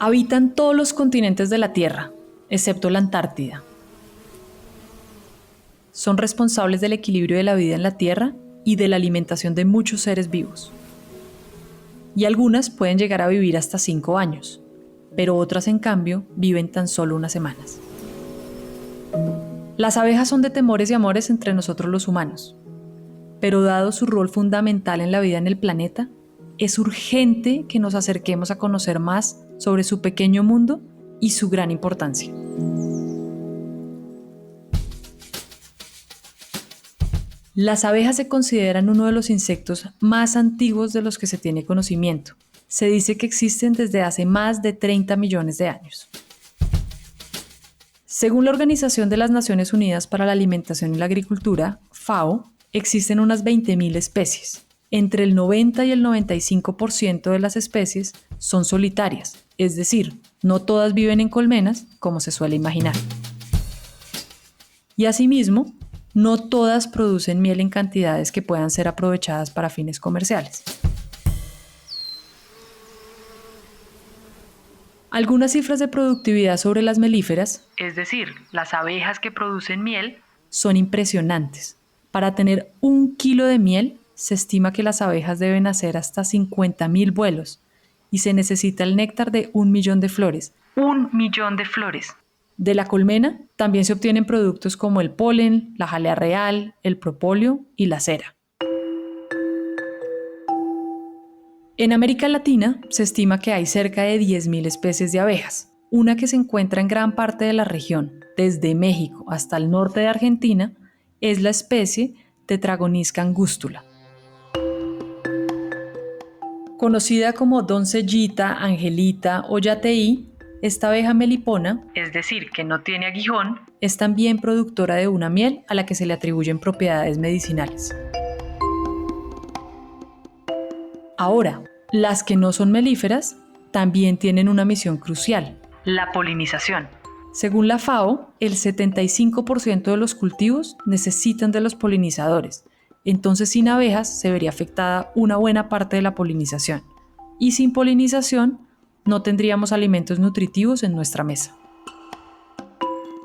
Habitan todos los continentes de la Tierra, excepto la Antártida. Son responsables del equilibrio de la vida en la Tierra y de la alimentación de muchos seres vivos. Y algunas pueden llegar a vivir hasta 5 años, pero otras, en cambio, viven tan solo unas semanas. Las abejas son de temores y amores entre nosotros los humanos, pero dado su rol fundamental en la vida en el planeta, es urgente que nos acerquemos a conocer más sobre su pequeño mundo y su gran importancia. Las abejas se consideran uno de los insectos más antiguos de los que se tiene conocimiento. Se dice que existen desde hace más de 30 millones de años. Según la Organización de las Naciones Unidas para la Alimentación y la Agricultura, FAO, existen unas 20.000 especies. Entre el 90 y el 95% de las especies son solitarias, es decir, no todas viven en colmenas, como se suele imaginar. Y asimismo, no todas producen miel en cantidades que puedan ser aprovechadas para fines comerciales. Algunas cifras de productividad sobre las melíferas, es decir, las abejas que producen miel, son impresionantes. Para tener 1 kilo de miel, se estima que las abejas deben hacer hasta 50.000 vuelos y se necesita el néctar de 1 millón de flores. 1 millón de flores. De la colmena también se obtienen productos como el polen, la jalea real, el propóleo y la cera. En América Latina se estima que hay cerca de 10.000 especies de abejas. Una que se encuentra en gran parte de la región, desde México hasta el norte de Argentina, es la especie Tetragonisca angustula. Conocida como doncellita, angelita o yateí, esta abeja melipona, es decir, que no tiene aguijón, es también productora de una miel a la que se le atribuyen propiedades medicinales. Ahora, las que no son melíferas también tienen una misión crucial: la polinización. Según la FAO, el 75% de los cultivos necesitan de los polinizadores. Entonces, sin abejas se vería afectada una buena parte de la polinización. Y sin polinización, no tendríamos alimentos nutritivos en nuestra mesa.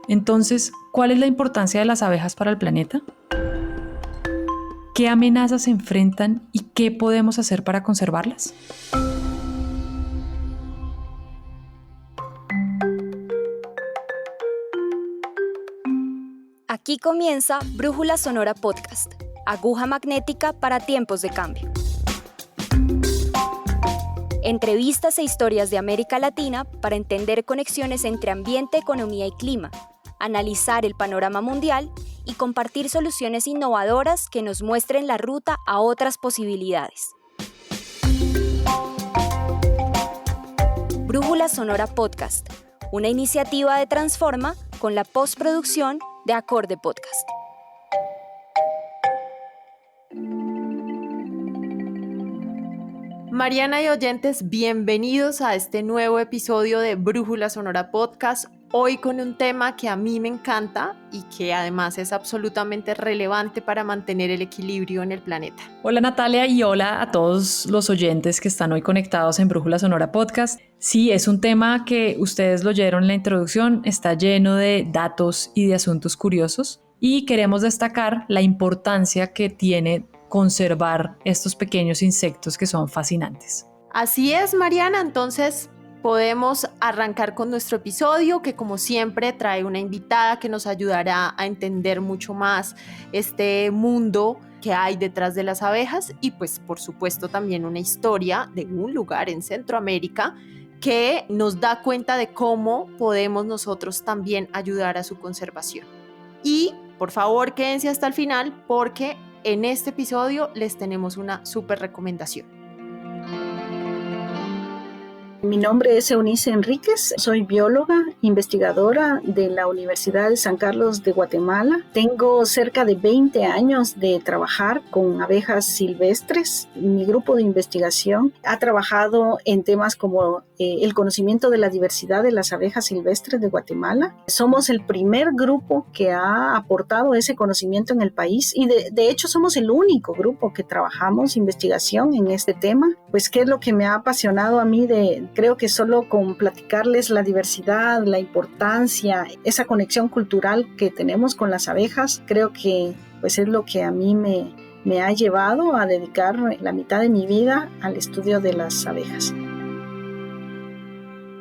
Entonces, ¿cuál es la importancia de las abejas para el planeta? ¿Qué amenazas se enfrentan y qué podemos hacer para conservarlas? Aquí comienza Brújula Sonora Podcast, aguja magnética para tiempos de cambio. Entrevistas e historias de América Latina para entender conexiones entre ambiente, economía y clima, analizar el panorama mundial y compartir soluciones innovadoras que nos muestren la ruta a otras posibilidades. Brújula Sonora Podcast, una iniciativa de Transforma con la postproducción de Acorde Podcast. Mariana y oyentes, bienvenidos a este nuevo episodio de Brújula Sonora Podcast. Hoy con un tema que a mí me encanta y que además es absolutamente relevante para mantener el equilibrio en el planeta. Hola Natalia y hola a todos los oyentes que están hoy conectados en Brújula Sonora Podcast. Sí, es un tema que ustedes lo oyeron en la introducción, está lleno de datos y de asuntos curiosos y queremos destacar la importancia que tiene conservar estos pequeños insectos que son fascinantes. Así es, Mariana, entonces podemos arrancar con nuestro episodio que, como siempre, trae una invitada que nos ayudará a entender mucho más este mundo que hay detrás de las abejas y pues por supuesto también una historia de un lugar en Centroamérica que nos da cuenta de cómo podemos nosotros también ayudar a su conservación. Y por favor quédense hasta el final porque en este episodio les tenemos una súper recomendación. Mi nombre es Eunice Enríquez, soy bióloga, investigadora de la Universidad de San Carlos de Guatemala. Tengo cerca de 20 años de trabajar con abejas silvestres. Mi grupo de investigación ha trabajado en temas como el conocimiento de la diversidad de las abejas silvestres de Guatemala. Somos el primer grupo que ha aportado ese conocimiento en el país y de hecho somos el único grupo que trabajamos investigación en este tema. Pues, ¿qué es lo que me ha apasionado a mí de Creo que solo con platicarles la diversidad, la importancia, esa conexión cultural que tenemos con las abejas, creo que pues es lo que a mí me ha llevado a dedicar la mitad de mi vida al estudio de las abejas.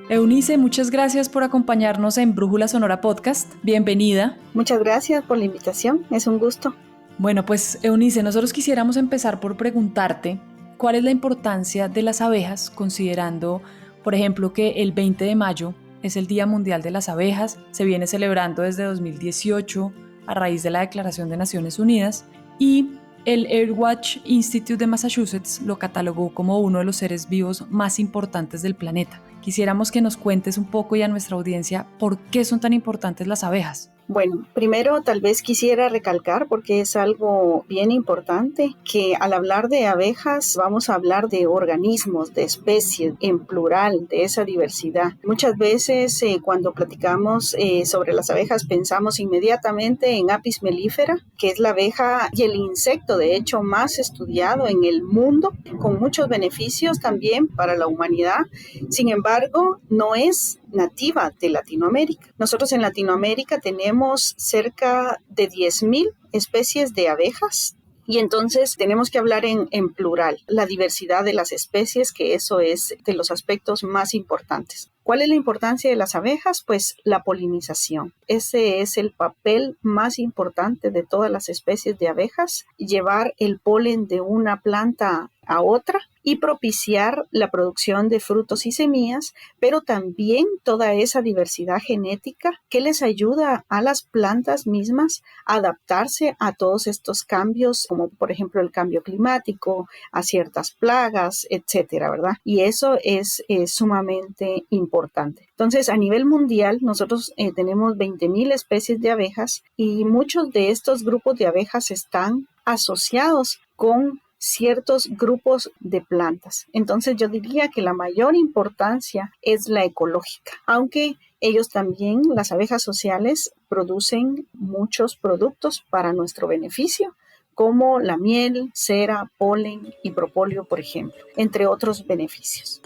Eunice, muchas gracias por acompañarnos en Brújula Sonora Podcast. Bienvenida. Muchas gracias por la invitación, es un gusto. Bueno, pues Eunice, nosotros quisiéramos empezar por preguntarte cuál es la importancia de las abejas, considerando, por ejemplo, que el 20 de mayo es el Día Mundial de las Abejas, se viene celebrando desde 2018 a raíz de la Declaración de Naciones Unidas y el Earthwatch Institute de Massachusetts lo catalogó como uno de los seres vivos más importantes del planeta. Quisiéramos que nos cuentes un poco y a nuestra audiencia por qué son tan importantes las abejas. Bueno, primero tal vez quisiera recalcar, porque es algo bien importante, que al hablar de abejas vamos a hablar de organismos, de especies en plural, de esa diversidad. Muchas veces cuando platicamos sobre las abejas pensamos inmediatamente en Apis mellifera, que es la abeja y el insecto de hecho más estudiado en el mundo, con muchos beneficios también para la humanidad. Sin embargo, no es nativa de Latinoamérica. Nosotros en Latinoamérica tenemos cerca de 10,000 especies de abejas y entonces tenemos que hablar en plural, la diversidad de las especies, que eso es de los aspectos más importantes. ¿Cuál es la importancia de las abejas? Pues la polinización. Ese es el papel más importante de todas las especies de abejas, llevar el polen de una planta a otra y propiciar la producción de frutos y semillas, pero también toda esa diversidad genética que les ayuda a las plantas mismas a adaptarse a todos estos cambios, como por ejemplo el cambio climático, a ciertas plagas, etcétera, ¿verdad? Y eso es sumamente importante. Entonces, a nivel mundial, nosotros tenemos 20,000 especies de abejas y muchos de estos grupos de abejas están asociados con ciertos grupos de plantas. Entonces yo diría que la mayor importancia es la ecológica, aunque ellos también, las abejas sociales, producen muchos productos para nuestro beneficio, como la miel, cera, polen y propóleo, por ejemplo, entre otros beneficios.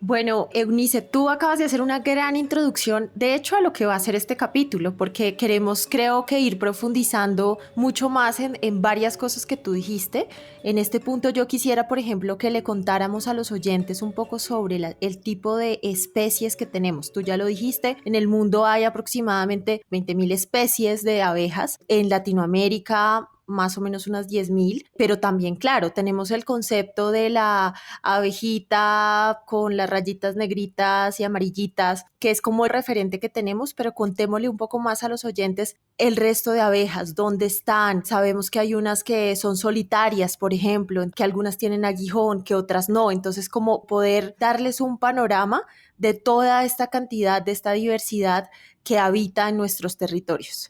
Bueno, Eunice, tú acabas de hacer una gran introducción, de hecho, a lo que va a ser este capítulo, porque queremos, creo que, ir profundizando mucho más en varias cosas que tú dijiste. En este punto yo quisiera, por ejemplo, que le contáramos a los oyentes un poco sobre el tipo de especies que tenemos. Tú ya lo dijiste, en el mundo hay aproximadamente 20,000 especies de abejas. En Latinoamérica, más o menos unas 10,000, pero también, claro, tenemos el concepto de la abejita con las rayitas negritas y amarillitas, que es como el referente que tenemos, pero contémosle un poco más a los oyentes el resto de abejas, dónde están. Sabemos que hay unas que son solitarias, por ejemplo, que algunas tienen aguijón, que otras no, entonces como poder darles un panorama de toda esta cantidad, de esta diversidad que habita en nuestros territorios.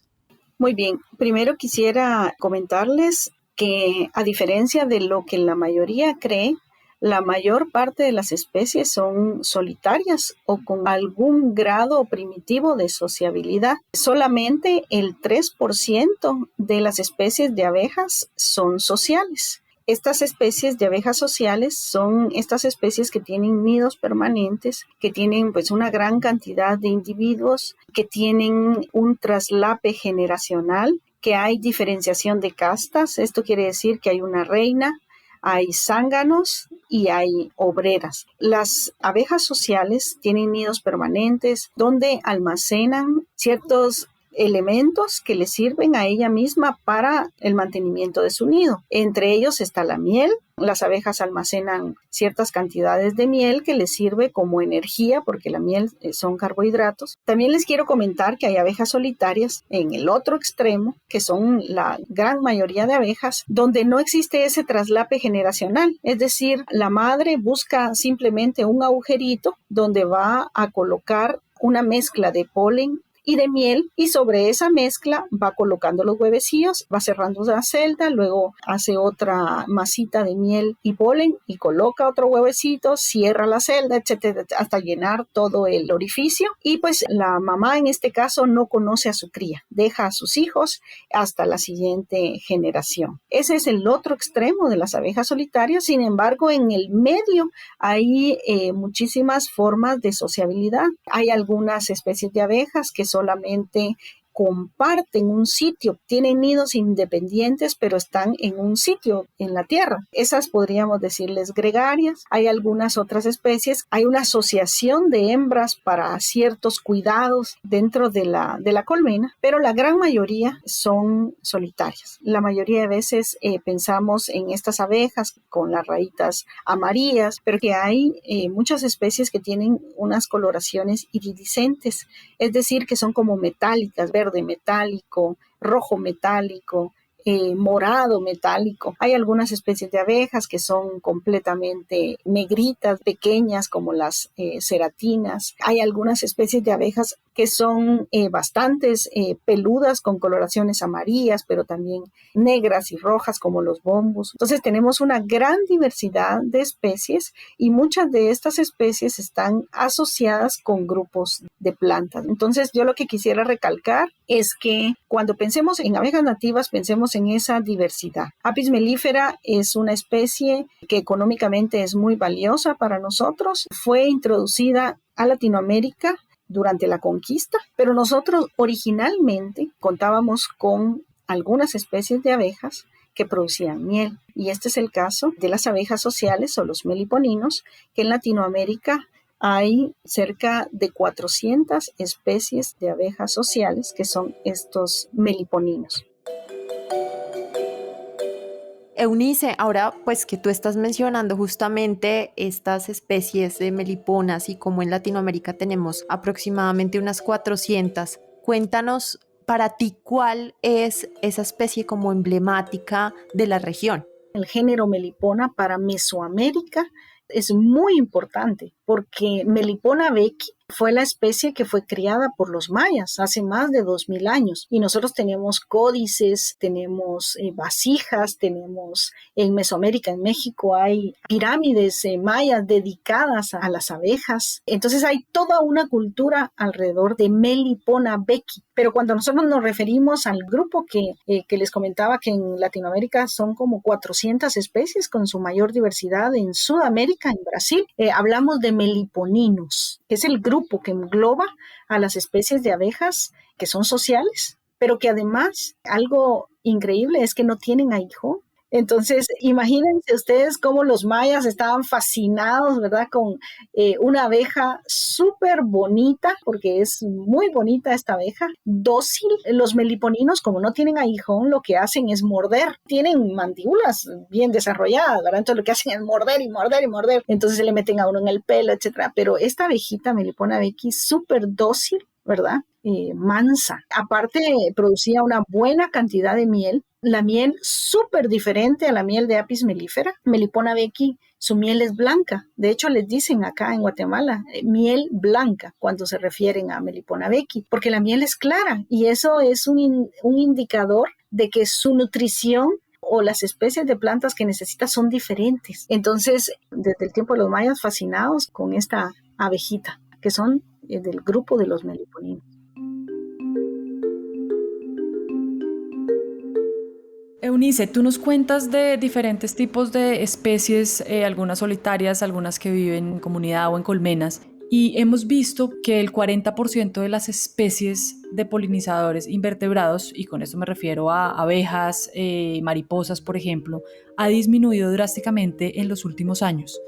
Muy bien, primero quisiera comentarles que a diferencia de lo que la mayoría cree, la mayor parte de las especies son solitarias o con algún grado primitivo de sociabilidad. Solamente el 3% de las especies de abejas son sociales. Estas especies de abejas sociales son estas especies que tienen nidos permanentes, que tienen pues una gran cantidad de individuos, que tienen un traslape generacional, que hay diferenciación de castas. Esto quiere decir que hay una reina, hay zánganos y hay obreras. Las abejas sociales tienen nidos permanentes donde almacenan ciertos elementos que le sirven a ella misma para el mantenimiento de su nido. Entre ellos está la miel. Las abejas almacenan ciertas cantidades de miel que les sirve como energía porque la miel son carbohidratos. También les quiero comentar que hay abejas solitarias en el otro extremo, que son la gran mayoría de abejas, donde no existe ese traslape generacional. Es decir, la madre busca simplemente un agujerito donde va a colocar una mezcla de polen y de miel, y sobre esa mezcla va colocando los huevecillos, va cerrando una celda, luego hace otra masita de miel y polen y coloca otro huevecito, cierra la celda, etcétera, hasta llenar todo el orificio. Y pues la mamá en este caso no conoce a su cría, deja a sus hijos hasta la siguiente generación. Ese es el otro extremo de las abejas solitarias. Sin embargo, en el medio hay muchísimas formas de sociabilidad. Hay algunas especies de abejas que solamente comparten un sitio, tienen nidos independientes, pero están en un sitio en la tierra. Esas podríamos decirles gregarias. Hay algunas otras especies, hay una asociación de hembras para ciertos cuidados dentro de la colmena, pero la gran mayoría son solitarias. La mayoría de veces pensamos en estas abejas con las rayitas amarillas, pero que hay muchas especies que tienen unas coloraciones iridiscentes, es decir, que son como metálicas, verde metálico, rojo metálico, morado metálico. Hay algunas especies de abejas que son completamente negritas, pequeñas, como las ceratinas. Hay algunas especies de abejas que son bastantes peludas con coloraciones amarillas, pero también negras y rojas como los bombos. Entonces tenemos una gran diversidad de especies y muchas de estas especies están asociadas con grupos de plantas. Entonces yo lo que quisiera recalcar es que cuando pensemos en abejas nativas, pensemos en esa diversidad. Apis mellifera es una especie que económicamente es muy valiosa para nosotros. Fue introducida a Latinoamérica durante la conquista, pero nosotros originalmente contábamos con algunas especies de abejas que producían miel, y este es el caso de las abejas sociales o los meliponinos, que en Latinoamérica hay cerca de 400 especies de abejas sociales que son estos meliponinos. Eunice, ahora pues que tú estás mencionando justamente estas especies de meliponas y como en Latinoamérica tenemos aproximadamente unas 400, cuéntanos para ti cuál es esa especie como emblemática de la región. El género melipona para Mesoamérica es muy importante porque Melipona becki fue la especie que fue criada por los mayas hace más de 2000 años y nosotros tenemos códices, tenemos vasijas, tenemos en Mesoamérica, en México hay pirámides mayas dedicadas a las abejas. Entonces hay toda una cultura alrededor de Melipona becki, pero cuando nosotros nos referimos al grupo que les comentaba que en Latinoamérica son como 400 especies con su mayor diversidad en Sudamérica, en Brasil, hablamos de meliponinos, que es el grupo que engloba a las especies de abejas que son sociales, pero que además algo increíble es que no tienen aguijón. Entonces, imagínense ustedes cómo los mayas estaban fascinados, ¿verdad? Con una abeja súper bonita, porque es muy bonita esta abeja, dócil. Los meliponinos, como no tienen aguijón, lo que hacen es morder. Tienen mandíbulas bien desarrolladas, ¿verdad? Entonces, lo que hacen es morder y morder y morder. Entonces, se le meten a uno en el pelo, etcétera. Pero esta abejita, Melipona becki, súper dócil, ¿verdad? Mansa. Aparte, producía una buena cantidad de miel. La miel súper diferente a la miel de Apis mellifera. Melipona becki, su miel es blanca. De hecho, les dicen acá en Guatemala, miel blanca, cuando se refieren a Melipona becki, porque la miel es clara y eso es un indicador de que su nutrición o las especies de plantas que necesita son diferentes. Entonces, desde el tiempo de los mayas, fascinados con esta abejita, que son del grupo de los meliponinos. Eunice, tú nos cuentas de diferentes tipos de especies, algunas solitarias, algunas que viven en comunidad o en colmenas, y hemos visto que el 40% de las especies de polinizadores invertebrados, y con esto me refiero a abejas, mariposas, por ejemplo, ha disminuido drásticamente en los últimos años.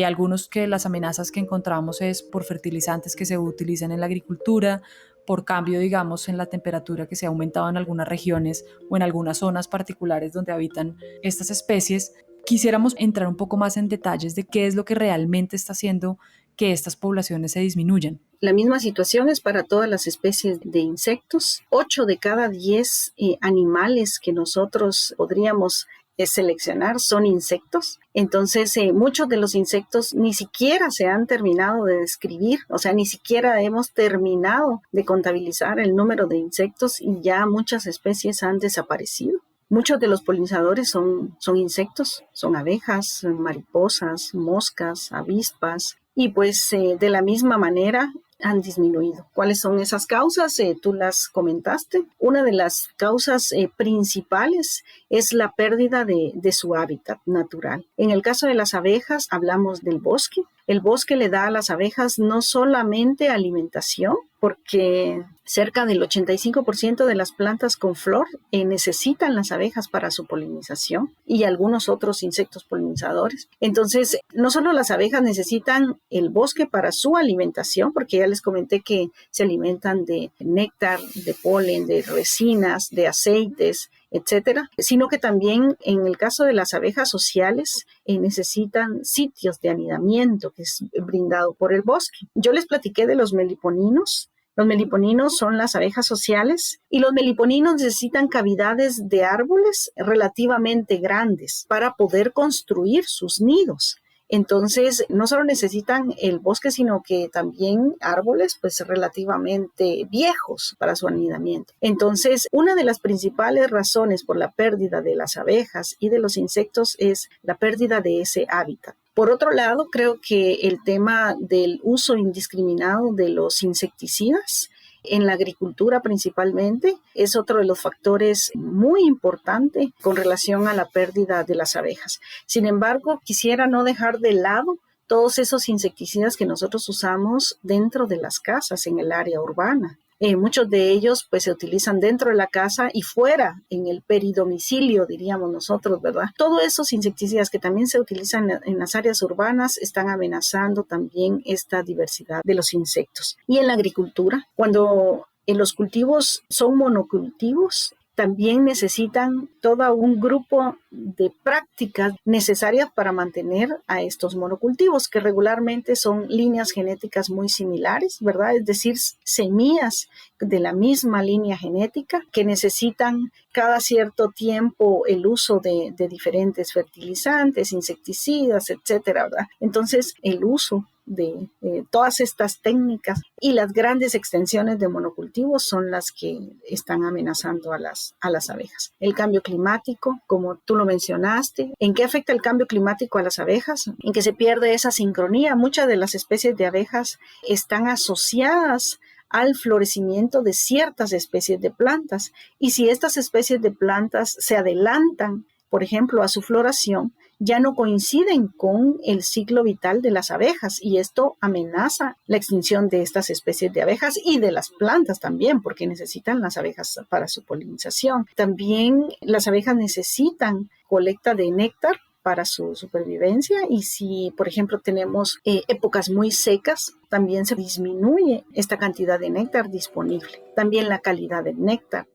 Algunos que las amenazas que encontramos es por fertilizantes que se utilizan en la agricultura, por cambio, digamos, en la temperatura que se ha aumentado en algunas regiones o en algunas zonas particulares donde habitan estas especies. Quisiéramos entrar un poco más en detalles de qué es lo que realmente está haciendo que estas poblaciones se disminuyan. La misma situación es para todas las especies de insectos. 8 de cada 10 animales que nosotros podríamos seleccionar son insectos. Entonces, muchos de los insectos ni siquiera se han terminado de describir, o sea, ni siquiera hemos terminado de contabilizar el número de insectos y ya muchas especies han desaparecido. Muchos de los polinizadores son insectos, son abejas, mariposas, moscas, avispas, y pues de la misma manera han disminuido. ¿Cuáles son esas causas? Tú las comentaste. Una de las causas principales es la pérdida de su hábitat natural. En el caso de las abejas, hablamos del bosque. El bosque le da a las abejas no solamente alimentación, porque cerca del 85% de las plantas con flor necesitan las abejas para su polinización y algunos otros insectos polinizadores. Entonces, no solo las abejas necesitan el bosque para su alimentación, porque ya les comenté que se alimentan de néctar, de polen, de resinas, de aceites, etcétera, sino que también en el caso de las abejas sociales necesitan sitios de anidamiento que es brindado por el bosque. Yo les platiqué de los meliponinos. Los meliponinos son las abejas sociales y los meliponinos necesitan cavidades de árboles relativamente grandes para poder construir sus nidos. Entonces, no solo necesitan el bosque, sino que también árboles pues relativamente viejos para su anidamiento. Entonces, una de las principales razones por la pérdida de las abejas y de los insectos es la pérdida de ese hábitat. Por otro lado, creo que el tema del uso indiscriminado de los insecticidas en la agricultura principalmente es otro de los factores muy importantes con relación a la pérdida de las abejas. Sin embargo, quisiera no dejar de lado todos esos insecticidas que nosotros usamos dentro de las casas en el área urbana. Muchos de ellos pues se utilizan dentro de la casa y fuera, en el peridomicilio, diríamos nosotros, ¿verdad? Todos esos insecticidas que también se utilizan en las áreas urbanas están amenazando también esta diversidad de los insectos. Y en la agricultura, cuando los cultivos son monocultivos, también necesitan todo un grupo de prácticas necesarias para mantener a estos monocultivos, que regularmente son líneas genéticas muy similares, ¿verdad? Es decir, semillas de la misma línea genética que necesitan cada cierto tiempo el uso de diferentes fertilizantes, insecticidas, etcétera, ¿verdad? Entonces, el uso de todas estas técnicas y las grandes extensiones de monocultivos son las que están amenazando a las abejas. El cambio climático, como tú lo mencionaste, ¿en qué afecta el cambio climático a las abejas? En que se pierde esa sincronía. Muchas de las especies de abejas están asociadas al florecimiento de ciertas especies de plantas, y si estas especies de plantas se adelantan, por ejemplo, a su floración, ya no coinciden con el ciclo vital de las abejas, y esto amenaza la extinción de estas especies de abejas y de las plantas también, porque necesitan las abejas para su polinización. También las abejas necesitan colecta de néctar para su supervivencia, y si, por ejemplo, tenemos épocas muy secas, también se disminuye esta cantidad de néctar disponible. También la calidad del néctar.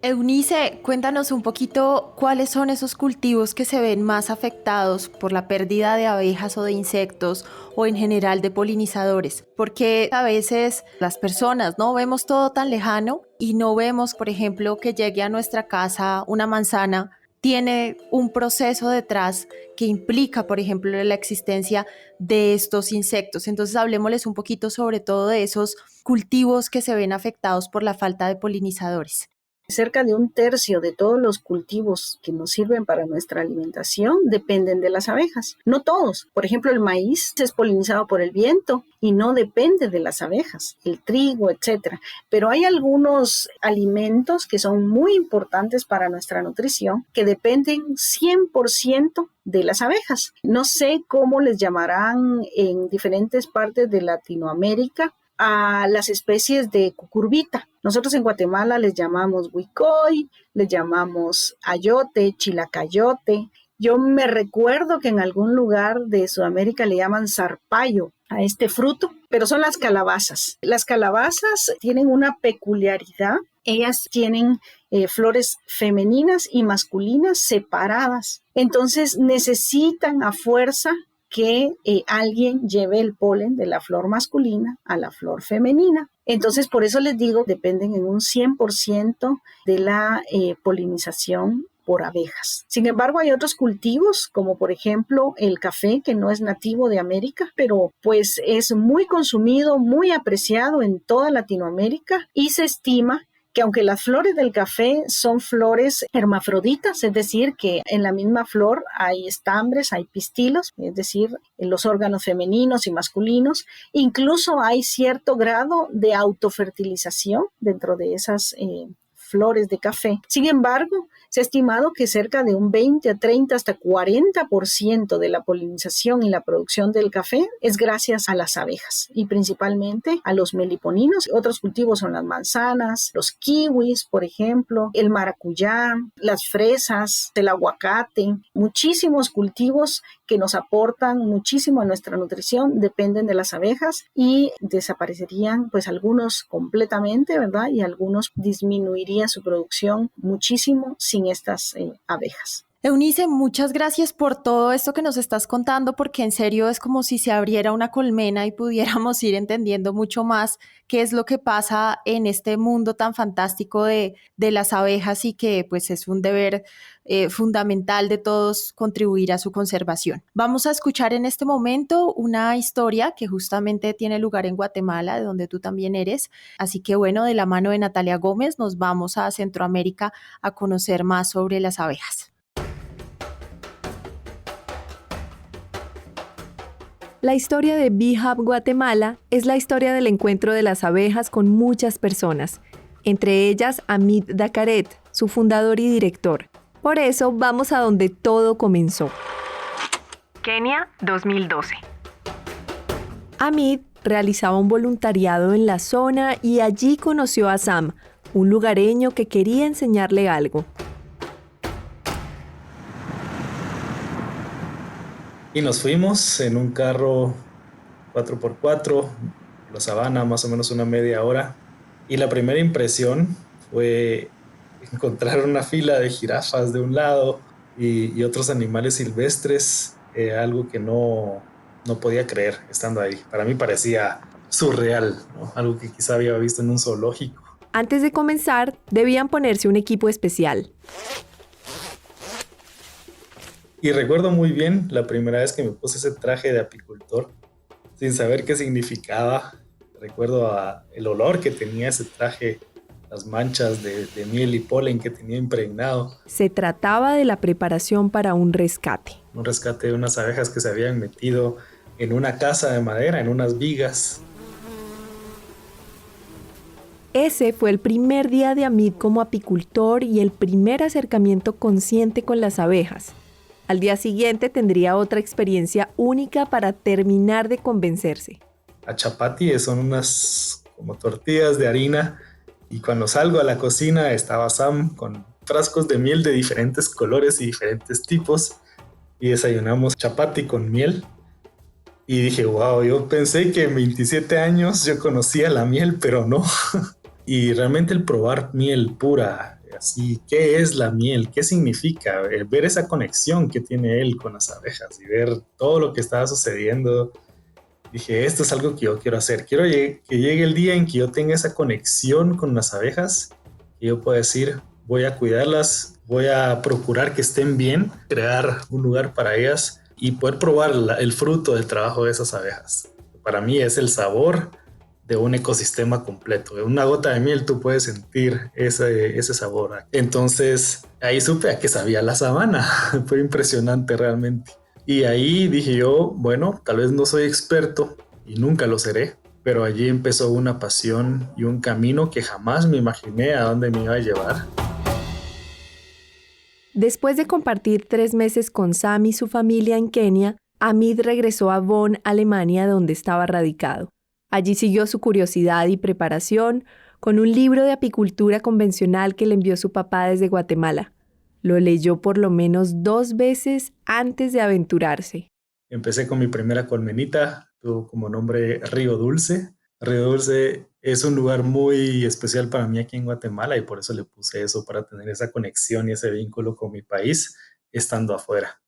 Eunice, cuéntanos un poquito cuáles son esos cultivos que se ven más afectados por la pérdida de abejas o de insectos o en general de polinizadores, porque a veces las personas no vemos todo tan lejano y no vemos, por ejemplo, que llegue a nuestra casa una manzana, tiene un proceso detrás que implica, por ejemplo, la existencia de estos insectos. Entonces, hablemosles un poquito sobre todo de esos cultivos que se ven afectados por la falta de polinizadores. Cerca de 1/3 de todos los cultivos que nos sirven para nuestra alimentación dependen de las abejas. No todos. Por ejemplo, el maíz es polinizado por el viento y no depende de las abejas, el trigo, etc. Pero hay algunos alimentos que son muy importantes para nuestra nutrición que dependen 100% de las abejas. No sé cómo les llamarán en diferentes partes de Latinoamérica a las especies de cucurbita. Nosotros en Guatemala les llamamos huicoy, les llamamos ayote, chilacayote. Yo me recuerdo que en algún lugar de Sudamérica le llaman zarpayo a este fruto, pero son las calabazas. Las calabazas tienen una peculiaridad. Ellas tienen flores femeninas y masculinas separadas. Entonces necesitan a fuerza que alguien lleve el polen de la flor masculina a la flor femenina. Entonces, por eso les digo, dependen en un 100% de la polinización por abejas. Sin embargo, hay otros cultivos, como por ejemplo el café, que no es nativo de América, pero pues es muy consumido, muy apreciado en toda Latinoamérica, y se estima que aunque las flores del café son flores hermafroditas, es decir, que en la misma flor hay estambres, hay pistilos, es decir, en los órganos femeninos y masculinos, incluso hay cierto grado de autofertilización dentro de esas flores de café. Sin embargo, se ha estimado que cerca de un 20 a 30 hasta 40% de la polinización y la producción del café es gracias a las abejas y principalmente a los meliponinos. Otros cultivos son las manzanas, los kiwis, por ejemplo, el maracuyá, las fresas, el aguacate. Muchísimos cultivos que nos aportan muchísimo a nuestra nutrición dependen de las abejas, y desaparecerían pues algunos completamente, ¿verdad? Y algunos disminuiría su producción muchísimo sin estas abejas. Eunice, muchas gracias por todo esto que nos estás contando, porque en serio es como si se abriera una colmena y pudiéramos ir entendiendo mucho más qué es lo que pasa en este mundo tan fantástico de las abejas, y que pues es un deber fundamental de todos contribuir a su conservación. Vamos a escuchar en este momento una historia que justamente tiene lugar en Guatemala, de donde tú también eres. Así que bueno, de la mano de Natalia Gómez nos vamos a Centroamérica a conocer más sobre las abejas. La historia de Bee Hub Guatemala es la historia del encuentro de las abejas con muchas personas, entre ellas Hamid Dakaret, su fundador y director. Por eso vamos a donde todo comenzó. Kenia, 2012. Hamid realizaba un voluntariado en la zona y allí conoció a Sam, un lugareño que quería enseñarle algo. Y nos fuimos en un carro 4x4, la sabana, más o menos una media hora. Y la primera impresión fue encontrar una fila de jirafas de un lado y otros animales silvestres, algo que no podía creer estando ahí. Para mí parecía surreal, ¿no? Algo que quizá había visto en un zoológico. Antes de comenzar, debían ponerse un equipo especial. Y recuerdo muy bien la primera vez que me puse ese traje de apicultor, sin saber qué significaba. Recuerdo el olor que tenía ese traje, las manchas de miel y polen que tenía impregnado. Se trataba de la preparación para un rescate. Un rescate de unas abejas que se habían metido en una casa de madera, en unas vigas. Ese fue el primer día de Hamid como apicultor y el primer acercamiento consciente con las abejas. Al día siguiente tendría otra experiencia única para terminar de convencerse. A chapati son unas como tortillas de harina, y cuando salgo a la cocina estaba Sam con frascos de miel de diferentes colores y diferentes tipos, y desayunamos chapati con miel. Y dije, wow, yo pensé que en 27 años yo conocía la miel, pero no. Y realmente el probar miel pura, así, ¿qué es la miel? ¿Qué significa? Ver esa conexión que tiene él con las abejas y ver todo lo que estaba sucediendo. Dije, esto es algo que yo quiero hacer. Quiero que llegue el día en que yo tenga esa conexión con las abejas y yo pueda decir, voy a cuidarlas, voy a procurar que estén bien, crear un lugar para ellas y poder probar el fruto del trabajo de esas abejas. Para mí es el sabor de un ecosistema completo. En una gota de miel tú puedes sentir ese sabor. Entonces ahí supe a qué sabía la sabana. Fue impresionante realmente. Y ahí dije yo, bueno, tal vez no soy experto y nunca lo seré, pero allí empezó una pasión y un camino que jamás me imaginé a dónde me iba a llevar. Después de compartir 3 meses con Sam y su familia en Kenia, Hamid regresó a Bonn, Alemania, donde estaba radicado. Allí siguió su curiosidad y preparación con un libro de apicultura convencional que le envió su papá desde Guatemala. Lo leyó por lo menos 2 veces antes de aventurarse. Empecé con mi primera colmenita, tuvo como nombre Río Dulce. Río Dulce es un lugar muy especial para mí aquí en Guatemala y por eso le puse eso, para tener esa conexión y ese vínculo con mi país estando afuera.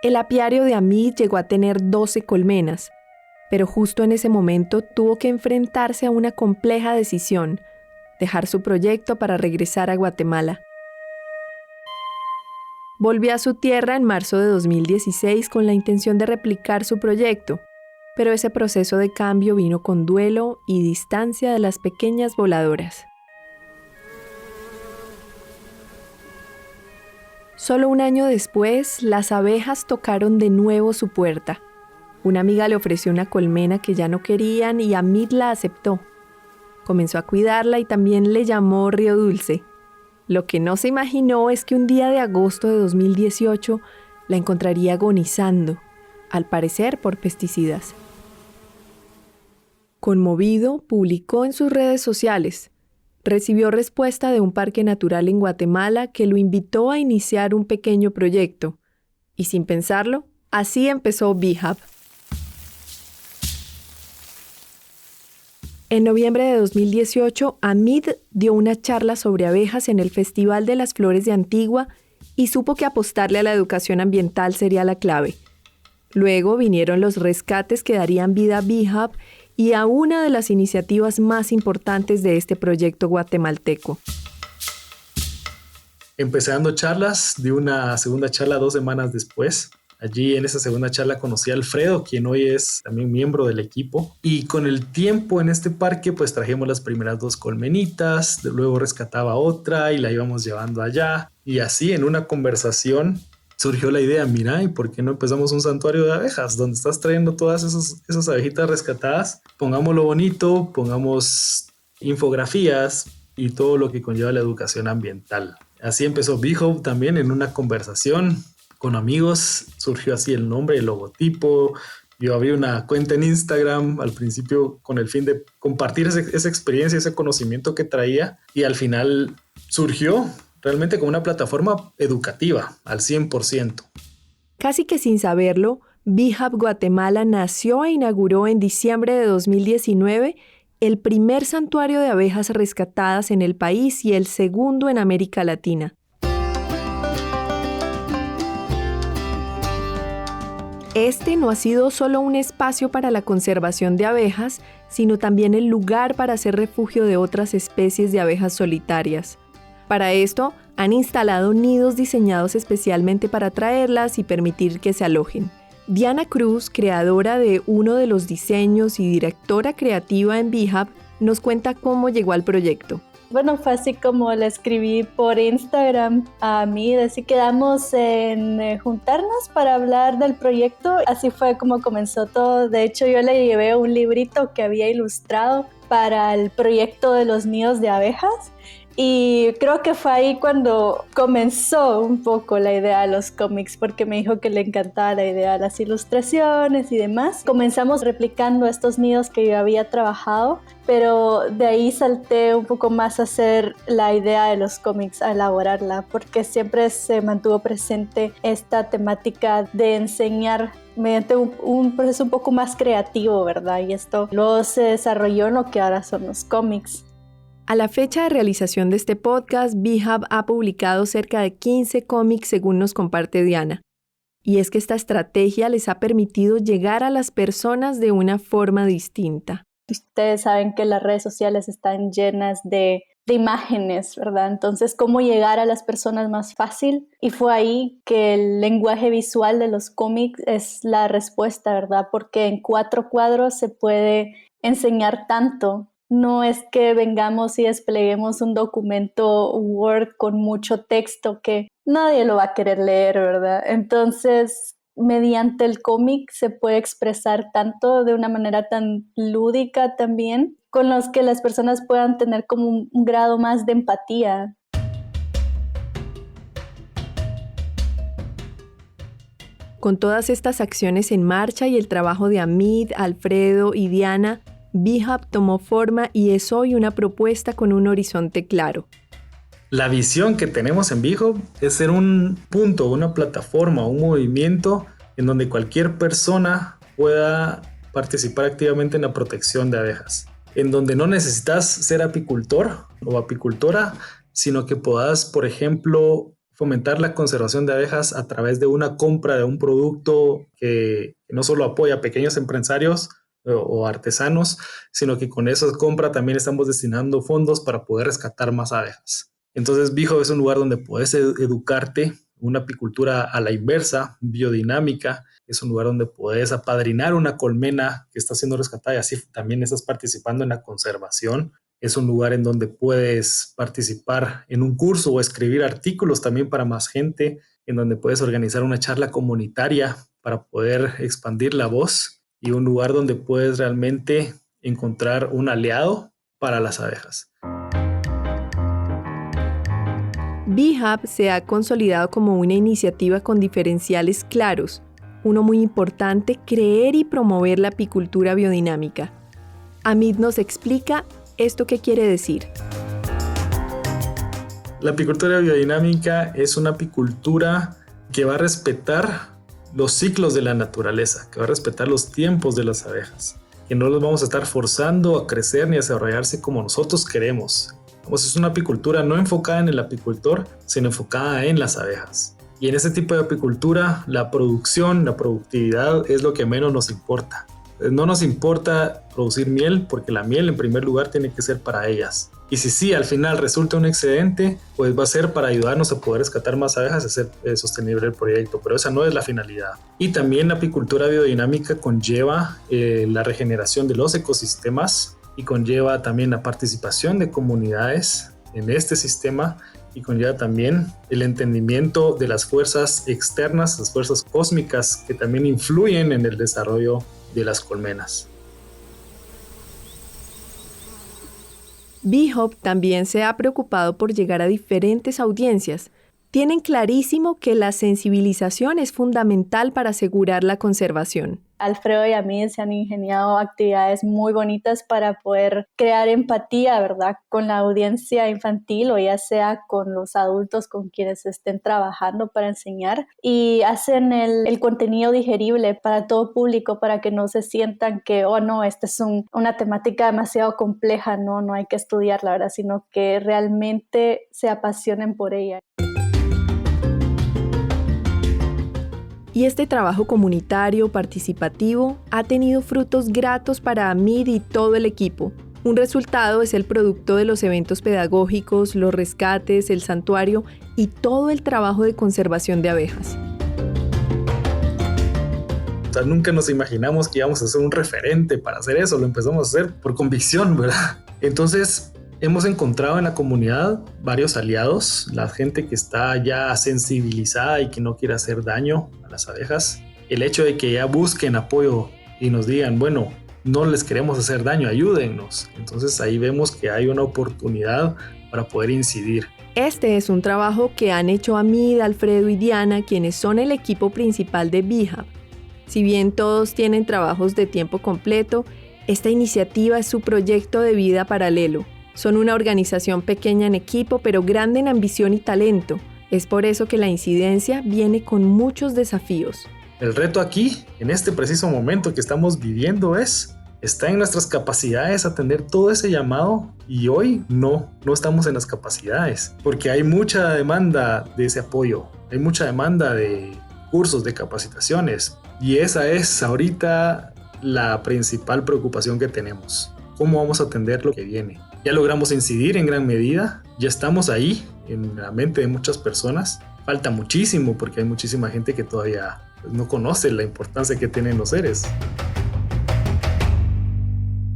El apiario de Hamid llegó a tener 12 colmenas, pero justo en ese momento tuvo que enfrentarse a una compleja decisión: dejar su proyecto para regresar a Guatemala. Volvió a su tierra en marzo de 2016 con la intención de replicar su proyecto, pero ese proceso de cambio vino con duelo y distancia de las pequeñas voladoras. Solo un año después, las abejas tocaron de nuevo su puerta. Una amiga le ofreció una colmena que ya no querían y Hamid la aceptó. Comenzó a cuidarla y también le llamó Río Dulce. Lo que no se imaginó es que un día de agosto de 2018 la encontraría agonizando, al parecer por pesticidas. Conmovido, publicó en sus redes sociales. Recibió respuesta de un parque natural en Guatemala que lo invitó a iniciar un pequeño proyecto. Y sin pensarlo, así empezó BeeHub. En noviembre de 2018, Hamid dio una charla sobre abejas en el Festival de las Flores de Antigua y supo que apostarle a la educación ambiental sería la clave. Luego vinieron los rescates que darían vida a BeeHub y a una de las iniciativas más importantes de este proyecto guatemalteco. Empecé dando charlas, di una segunda charla 2 semanas después. Allí en esa segunda charla conocí a Alfredo, quien hoy es también miembro del equipo. Y con el tiempo en este parque pues trajimos las primeras 2 colmenitas, luego rescataba otra y la íbamos llevando allá. Y así en una conversación surgió la idea: mira, ¿y por qué no empezamos un santuario de abejas donde estás trayendo todas esas abejitas rescatadas? Pongámoslo bonito, pongamos infografías y todo lo que conlleva la educación ambiental. Así empezó BeeHub también en una conversación con amigos, surgió así el nombre, el logotipo. Yo abrí una cuenta en Instagram al principio con el fin de compartir esa experiencia, ese conocimiento que traía, y al final surgió realmente como una plataforma educativa al 100%. Casi que sin saberlo, BeeHub Guatemala nació e inauguró en diciembre de 2019 el primer santuario de abejas rescatadas en el país y el segundo en América Latina. Este no ha sido solo un espacio para la conservación de abejas, sino también el lugar para hacer refugio de otras especies de abejas solitarias. Para esto, han instalado nidos diseñados especialmente para atraerlas y permitir que se alojen. Diana Cruz, creadora de uno de los diseños y directora creativa en BeeHub, nos cuenta cómo llegó al proyecto. Bueno, fue así como le escribí por Instagram a mí, así quedamos en juntarnos para hablar del proyecto. Así fue como comenzó todo. De hecho, yo le llevé un librito que había ilustrado para el proyecto de los nidos de abejas. Y creo que fue ahí cuando comenzó un poco la idea de los cómics, porque me dijo que le encantaba la idea de las ilustraciones y demás. Comenzamos replicando estos nidos que yo había trabajado, pero de ahí salté un poco más a hacer la idea de los cómics, a elaborarla, porque siempre se mantuvo presente esta temática de enseñar mediante un proceso un poco más creativo, ¿verdad? Y esto luego se desarrolló en lo que ahora son los cómics. A la fecha de realización de este podcast, BeeHub ha publicado cerca de 15 cómics según nos comparte Diana. Y es que esta estrategia les ha permitido llegar a las personas de una forma distinta. Ustedes saben que las redes sociales están llenas de imágenes, ¿verdad? Entonces, ¿cómo llegar a las personas más fácil? Y fue ahí que el lenguaje visual de los cómics es la respuesta, ¿verdad? Porque en 4 cuadros se puede enseñar tanto. No es que vengamos y despleguemos un documento Word con mucho texto que nadie lo va a querer leer, ¿verdad? Entonces, mediante el cómic se puede expresar tanto de una manera tan lúdica también, con los que las personas puedan tener como un grado más de empatía. Con todas estas acciones en marcha y el trabajo de Hamid, Alfredo y Diana, BeeHub tomó forma y es hoy una propuesta con un horizonte claro. La visión que tenemos en BeeHub es ser un punto, una plataforma, un movimiento en donde cualquier persona pueda participar activamente en la protección de abejas. En donde no necesitas ser apicultor o apicultora, sino que puedas, por ejemplo, fomentar la conservación de abejas a través de una compra de un producto que no solo apoya a pequeños empresarios o artesanos, sino que con esa compra también estamos destinando fondos para poder rescatar más abejas. Entonces, Beehive es un lugar donde puedes educarte, una apicultura a la inversa, biodinámica. Es un lugar donde puedes apadrinar una colmena que está siendo rescatada y así también estás participando en la conservación. Es un lugar en donde puedes participar en un curso o escribir artículos también para más gente, en donde puedes organizar una charla comunitaria para poder expandir la voz, y un lugar donde puedes realmente encontrar un aliado para las abejas. Beehive se ha consolidado como una iniciativa con diferenciales claros. Uno muy importante, creer y promover la apicultura biodinámica. Amit nos explica esto qué quiere decir. La apicultura biodinámica es una apicultura que va a respetar los ciclos de la naturaleza, que va a respetar los tiempos de las abejas, que no los vamos a estar forzando a crecer ni a desarrollarse como nosotros queremos. Es una apicultura no enfocada en el apicultor, sino enfocada en las abejas. Y en este tipo de apicultura, la producción, la productividad es lo que menos nos importa. No nos importa producir miel, porque la miel en primer lugar tiene que ser para ellas. Y si al final resulta un excedente, pues va a ser para ayudarnos a poder rescatar más abejas y hacer sostenible el proyecto, pero esa no es la finalidad. Y también la apicultura biodinámica conlleva la regeneración de los ecosistemas y conlleva también la participación de comunidades en este sistema y conlleva también el entendimiento de las fuerzas externas, las fuerzas cósmicas que también influyen en el desarrollo de las colmenas. Beehive también se ha preocupado por llegar a diferentes audiencias. Tienen clarísimo que la sensibilización es fundamental para asegurar la conservación. Alfredo y a mí se han ingeniado actividades muy bonitas para poder crear empatía, ¿verdad?, con la audiencia infantil o ya sea con los adultos con quienes estén trabajando para enseñar, y hacen el contenido digerible para todo público para que no se sientan que, oh no, esta es una temática demasiado compleja, no hay que estudiarla, ¿verdad?, sino que realmente se apasionen por ella. Y este trabajo comunitario, participativo, ha tenido frutos gratos para Amit y todo el equipo. Un resultado es el producto de los eventos pedagógicos, los rescates, el santuario y todo el trabajo de conservación de abejas. O sea, nunca nos imaginamos que íbamos a ser un referente para hacer eso, lo empezamos a hacer por convicción, ¿verdad? Entonces, hemos encontrado en la comunidad varios aliados, la gente que está ya sensibilizada y que no quiere hacer daño a las abejas. El hecho de que ya busquen apoyo y nos digan, bueno, no les queremos hacer daño, ayúdennos. Entonces ahí vemos que hay una oportunidad para poder incidir. Este es un trabajo que han hecho Amit, Alfredo y Diana, quienes son el equipo principal de Beehive. Si bien todos tienen trabajos de tiempo completo, esta iniciativa es su proyecto de vida paralelo. Son una organización pequeña en equipo, pero grande en ambición y talento. Es por eso que la incidencia viene con muchos desafíos. El reto aquí, en este preciso momento que estamos viviendo, está en nuestras capacidades atender todo ese llamado, y hoy no estamos en las capacidades, porque hay mucha demanda de ese apoyo, hay mucha demanda de cursos, de capacitaciones, y esa es ahorita la principal preocupación que tenemos. ¿Cómo vamos a atender lo que viene? Ya logramos incidir en gran medida, ya estamos ahí en la mente de muchas personas. Falta muchísimo porque hay muchísima gente que todavía no conoce la importancia que tienen los seres.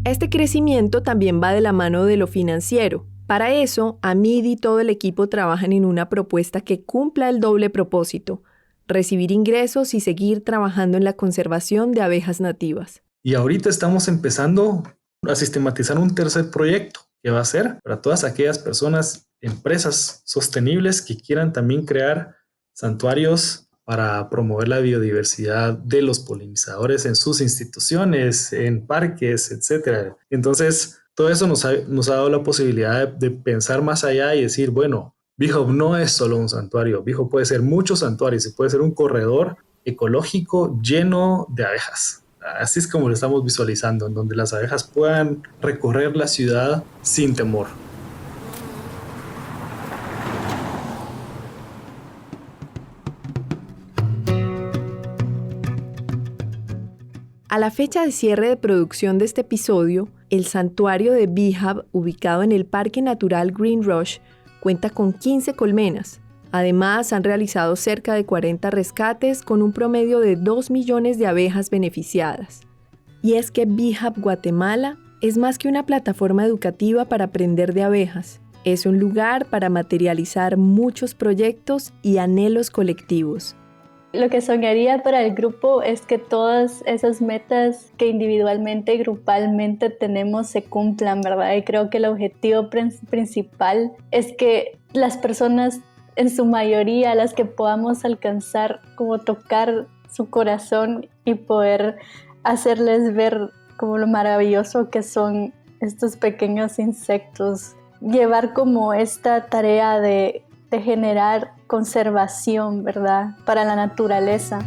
Este crecimiento también va de la mano de lo financiero. Para eso, Amit y todo el equipo trabajan en una propuesta que cumpla el doble propósito: recibir ingresos y seguir trabajando en la conservación de abejas nativas. Y ahorita estamos empezando a sistematizar un tercer proyecto que va a ser para todas aquellas personas, empresas sostenibles que quieran también crear santuarios para promover la biodiversidad de los polinizadores en sus instituciones, en parques, etc. Entonces, todo eso nos ha dado la posibilidad de pensar más allá y decir, bueno, Beehive no es solo un santuario, Beehive puede ser muchos santuarios y puede ser un corredor ecológico lleno de abejas. Así es como lo estamos visualizando, en donde las abejas puedan recorrer la ciudad sin temor. A la fecha de cierre de producción de este episodio, el santuario de Beehive, ubicado en el Parque Natural Green Rush, cuenta con 15 colmenas. Además, han realizado cerca de 40 rescates con un promedio de 2 millones de abejas beneficiadas. Y es que Beehive Guatemala es más que una plataforma educativa para aprender de abejas. Es un lugar para materializar muchos proyectos y anhelos colectivos. Lo que soñaría para el grupo es que todas esas metas que individualmente y grupalmente tenemos se cumplan, ¿verdad? Y creo que el objetivo principal es que las personas, en su mayoría, las que podamos alcanzar, como tocar su corazón y poder hacerles ver como lo maravilloso que son estos pequeños insectos. Llevar como esta tarea de generar conservación, ¿verdad?, para la naturaleza.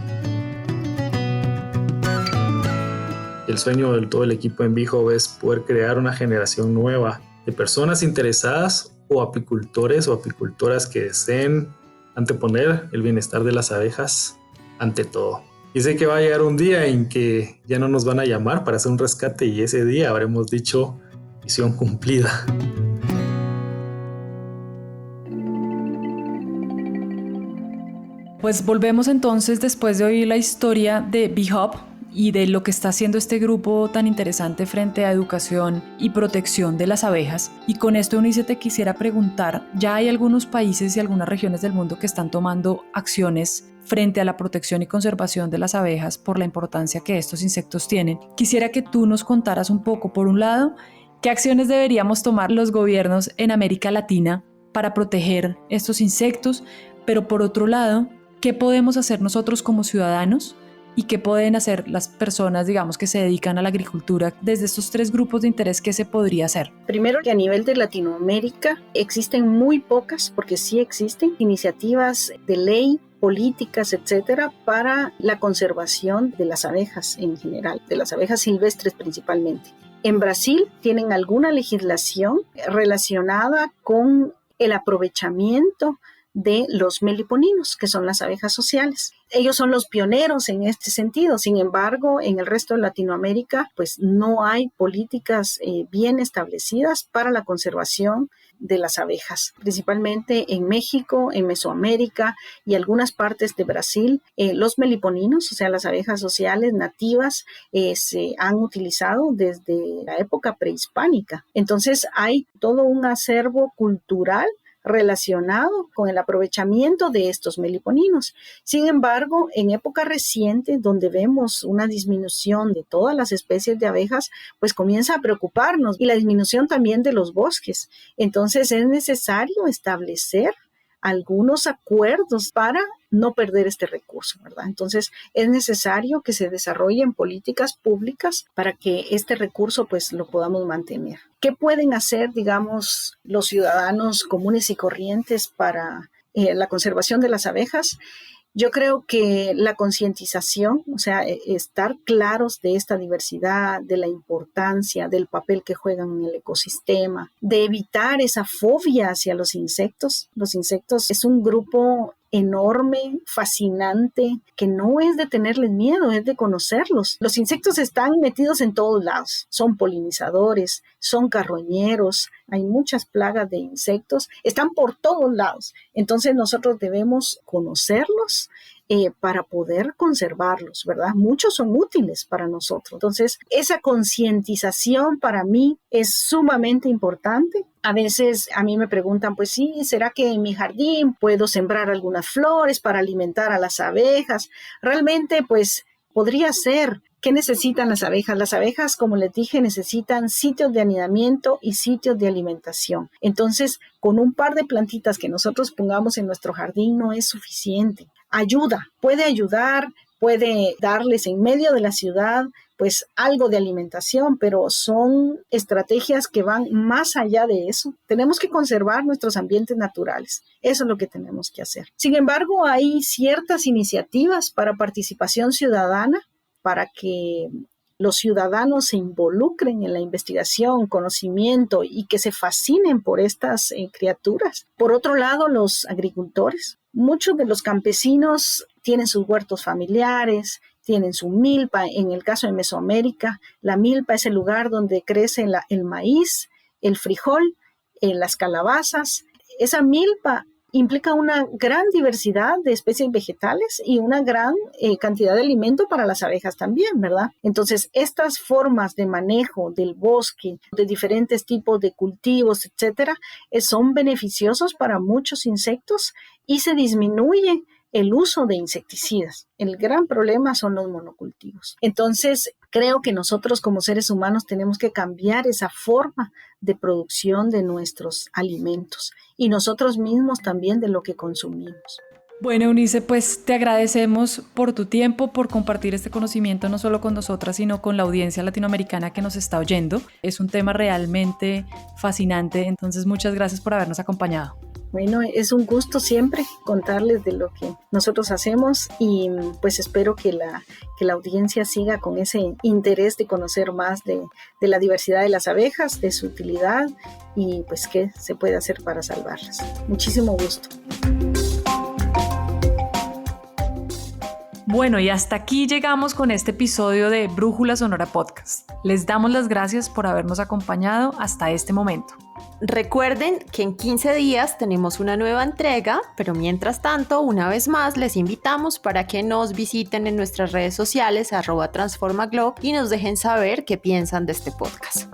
El sueño de todo el equipo en Beehive es poder crear una generación nueva de personas interesadas o apicultores o apicultoras que deseen anteponer el bienestar de las abejas ante todo. Y sé que va a llegar un día en que ya no nos van a llamar para hacer un rescate y ese día habremos dicho misión cumplida. Pues volvemos entonces después de oír la historia de Beehive y de lo que está haciendo este grupo tan interesante frente a educación y protección de las abejas. Y con esto, Eunice, te quisiera preguntar, ya hay algunos países y algunas regiones del mundo que están tomando acciones frente a la protección y conservación de las abejas por la importancia que estos insectos tienen. Quisiera que tú nos contaras un poco, por un lado, qué acciones deberíamos tomar los gobiernos en América Latina para proteger estos insectos, pero por otro lado, ¿qué podemos hacer nosotros como ciudadanos y qué pueden hacer las personas, digamos, que se dedican a la agricultura desde estos tres grupos de interés? ¿Qué se podría hacer? Primero, que a nivel de Latinoamérica existen muy pocas, porque sí existen iniciativas de ley, políticas, etcétera, para la conservación de las abejas en general, de las abejas silvestres principalmente. En Brasil tienen alguna legislación relacionada con el aprovechamiento de los meliponinos, que son las abejas sociales. Ellos son los pioneros en este sentido. Sin embargo, en el resto de Latinoamérica, pues no hay políticas bien establecidas para la conservación de las abejas. Principalmente en México, en Mesoamérica y algunas partes de Brasil, los meliponinos, o sea, las abejas sociales nativas, se han utilizado desde la época prehispánica. Entonces, hay todo un acervo cultural relacionado con el aprovechamiento de estos meliponinos. Sin embargo, en época reciente, donde vemos una disminución de todas las especies de abejas, pues comienza a preocuparnos, y la disminución también de los bosques. Entonces es necesario establecer algunos acuerdos para no perder este recurso, ¿verdad? Entonces es necesario que se desarrollen políticas públicas para que este recurso pues lo podamos mantener. ¿Qué pueden hacer, digamos, los ciudadanos comunes y corrientes para la conservación de las abejas? Yo creo que la concientización, o sea, estar claros de esta diversidad, de la importancia, del papel que juegan en el ecosistema, de evitar esa fobia hacia los insectos. Los insectos es un grupo enorme, fascinante, que no es de tenerles miedo, es de conocerlos. Los insectos están metidos en todos lados, son polinizadores, son carroñeros, hay muchas plagas de insectos, están por todos lados. Entonces nosotros debemos conocerlos para poder conservarlos, ¿verdad? Muchos son útiles para nosotros. Entonces, esa concientización para mí es sumamente importante. A veces a mí me preguntan, pues sí, ¿será que en mi jardín puedo sembrar algunas flores para alimentar a las abejas? Realmente, pues, podría ser. ¿Qué necesitan las abejas? Las abejas, como les dije, necesitan sitios de anidamiento y sitios de alimentación. Entonces, con un par de plantitas que nosotros pongamos en nuestro jardín no es suficiente. Ayuda, puede ayudar, puede darles en medio de la ciudad pues algo de alimentación, pero son estrategias que van más allá de eso. Tenemos que conservar nuestros ambientes naturales. Eso es lo que tenemos que hacer. Sin embargo, hay ciertas iniciativas para participación ciudadana, para que los ciudadanos se involucren en la investigación, conocimiento y que se fascinen por estas criaturas. Por otro lado, los agricultores. Muchos de los campesinos tienen sus huertos familiares, tienen su milpa. En el caso de Mesoamérica, la milpa es el lugar donde crece el maíz, el frijol, las calabazas. Esa milpa implica una gran diversidad de especies vegetales y una gran cantidad de alimento para las abejas también, ¿verdad? Entonces, estas formas de manejo del bosque, de diferentes tipos de cultivos, etcétera, son beneficiosos para muchos insectos y se disminuye el uso de insecticidas. El gran problema son los monocultivos. Entonces, creo que nosotros como seres humanos tenemos que cambiar esa forma de producción de nuestros alimentos y nosotros mismos también de lo que consumimos. Bueno, Eunice, pues te agradecemos por tu tiempo, por compartir este conocimiento no solo con nosotras, sino con la audiencia latinoamericana que nos está oyendo. Es un tema realmente fascinante, entonces muchas gracias por habernos acompañado. Bueno, es un gusto siempre contarles de lo que nosotros hacemos y pues espero que la audiencia siga con ese interés de conocer más de la diversidad de las abejas, de su utilidad y pues qué se puede hacer para salvarlas. Muchísimo gusto. Bueno, y hasta aquí llegamos con este episodio de Brújula Sonora Podcast. Les damos las gracias por habernos acompañado hasta este momento. Recuerden que en 15 días tenemos una nueva entrega, pero mientras tanto, una vez más, les invitamos para que nos visiten en nuestras redes sociales @transformaglobe y nos dejen saber qué piensan de este podcast.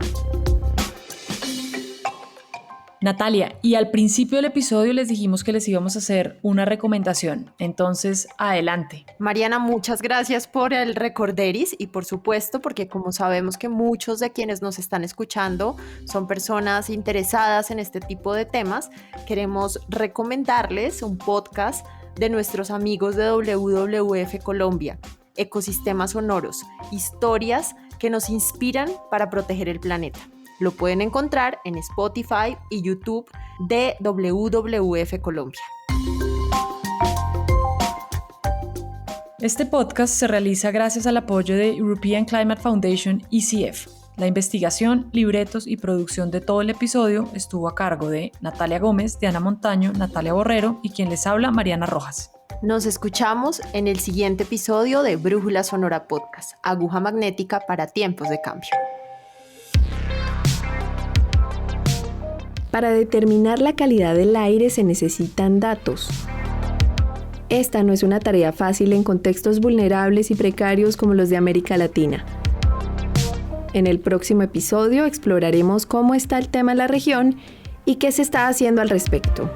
Natalia, y al principio del episodio les dijimos que les íbamos a hacer una recomendación, entonces adelante. Mariana, muchas gracias por el recorderis y por supuesto porque como sabemos que muchos de quienes nos están escuchando son personas interesadas en este tipo de temas, queremos recomendarles un podcast de nuestros amigos de WWF Colombia, Ecosistemas Sonoros, historias que nos inspiran para proteger el planeta. Lo pueden encontrar en Spotify y YouTube de WWF Colombia. Este podcast se realiza gracias al apoyo de European Climate Foundation ECF. La investigación, libretos y producción de todo el episodio estuvo a cargo de Natalia Gómez, Diana Montaño, Natalia Borrero y quien les habla, Mariana Rojas. Nos escuchamos en el siguiente episodio de Brújula Sonora Podcast, aguja magnética para tiempos de cambio. Para determinar la calidad del aire se necesitan datos. Esta no es una tarea fácil en contextos vulnerables y precarios como los de América Latina. En el próximo episodio exploraremos cómo está el tema en la región y qué se está haciendo al respecto.